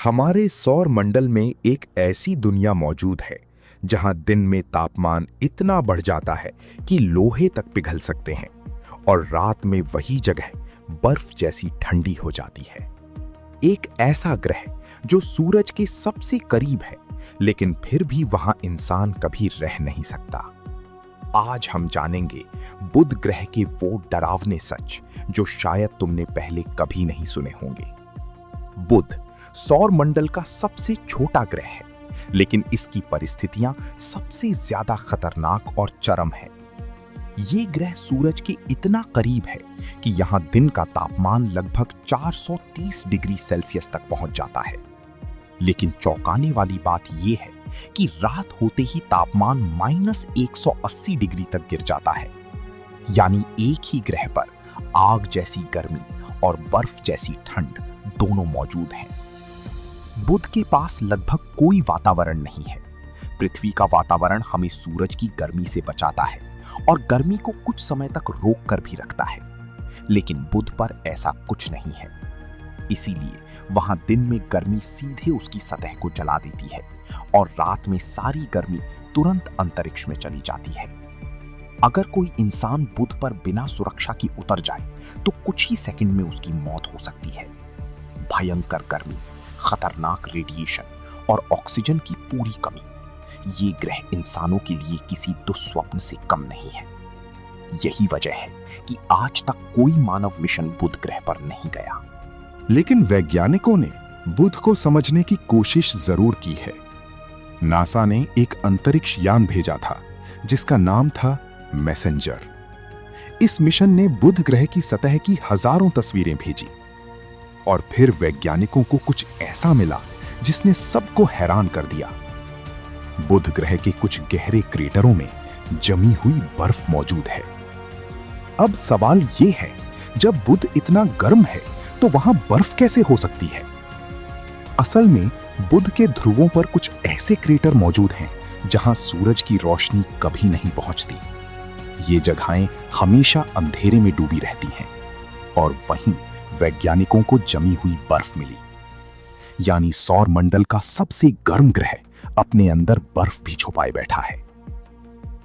हमारे सौर मंडल में एक ऐसी दुनिया मौजूद है जहां दिन में तापमान इतना बढ़ जाता है कि लोहे तक पिघल सकते हैं और रात में वही जगह बर्फ जैसी ठंडी हो जाती है। एक ऐसा ग्रह जो सूरज के सबसे करीब है, लेकिन फिर भी वहां इंसान कभी रह नहीं सकता। आज हम जानेंगे बुध ग्रह के वो डरावने सच जो शायद तुमने पहले कभी नहीं सुने होंगे। बुध सौर मंडल का सबसे छोटा ग्रह है, लेकिन इसकी परिस्थितियां सबसे ज्यादा खतरनाक और चरम है। ये ग्रह सूरज के इतना करीब है कि यहां दिन का तापमान लगभग 430 डिग्री सेल्सियस तक पहुंच जाता है। लेकिन चौंकाने वाली बात यह है कि रात होते ही तापमान -180 डिग्री तक गिर जाता है। यानी एक ही ग्रह पर आग जैसी गर्मी और बर्फ जैसी ठंड दोनों मौजूद हैं। बुध के पास लगभग कोई वातावरण नहीं है। पृथ्वी का वातावरण हमें सूरज की गर्मी से बचाता है और गर्मी को कुछ समय तक रोक कर भी रखता है, लेकिन बुध पर ऐसा कुछ नहीं है। इसीलिए वहां दिन में गर्मी सीधे उसकी सतह को जला देती है और रात में सारी गर्मी तुरंत अंतरिक्ष में चली जाती है। अगर कोई इंसान बुध पर बिना सुरक्षा के उतर जाए तो कुछ ही सेकंड में उसकी मौत हो सकती है। भयंकर गर्मी, खतरनाक रेडिएशन और ऑक्सीजन की पूरी कमी, ये ग्रह इंसानों के लिए किसी दुस्वप्न से कम नहीं है। यही वजह है कि आज तक कोई मानव मिशन बुध ग्रह पर नहीं गया। लेकिन वैज्ञानिकों ने बुध को समझने की कोशिश जरूर की है। नासा ने एक अंतरिक्ष यान भेजा था जिसका नाम था मैसेंजर। इस मिशन ने बुध ग्रह की सतह की हजारों तस्वीरें भेजी और फिर वैज्ञानिकों को कुछ ऐसा मिला जिसने सबको हैरान कर दिया। बुध ग्रह के कुछ गहरे क्रेटरों में जमी हुई बर्फ मौजूद है। अब सवाल यह है, जब बुध इतना गर्म है तो वहां बर्फ कैसे हो सकती है? असल में बुध के ध्रुवों पर कुछ ऐसे क्रेटर मौजूद हैं जहां सूरज की रोशनी कभी नहीं पहुंचती। ये जगहें हमेशा अंधेरे में डूबी रहती हैं और वहीं वैज्ञानिकों को जमी हुई बर्फ मिली। यानी सौर मंडल का सबसे गर्म ग्रह अपने अंदर बर्फ भी छुपाए बैठा है।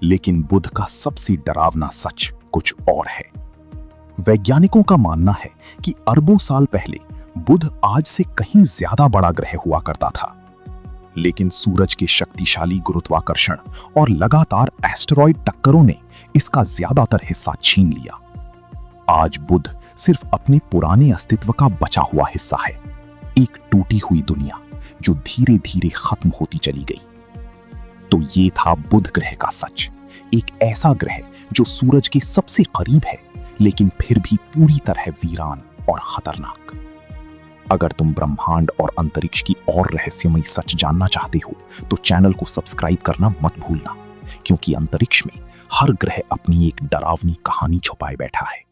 लेकिन बुध का सबसे डरावना सच कुछ और है। वैज्ञानिकों का मानना है कि अरबों साल पहले बुध आज से कहीं ज्यादा बड़ा ग्रह हुआ करता था, लेकिन सूरज के शक्तिशाली गुरुत्वाकर्षण और लगातार एस्टेरॉयड टक्करों ने इसका ज्यादातर हिस्सा छीन लिया। आज बुध सिर्फ अपने पुराने अस्तित्व का बचा हुआ हिस्सा है, एक टूटी हुई दुनिया जो धीरे धीरे खत्म होती चली गई। तो ये था बुध ग्रह का सच, एक ऐसा ग्रह जो सूरज के सबसे करीब है, लेकिन फिर भी पूरी तरह वीरान और खतरनाक। अगर तुम ब्रह्मांड और अंतरिक्ष की और रहस्यमयी सच जानना चाहते हो तो चैनल को सब्सक्राइब करना मत भूलना, क्योंकि अंतरिक्ष में हर ग्रह अपनी एक डरावनी कहानी छुपाए बैठा है।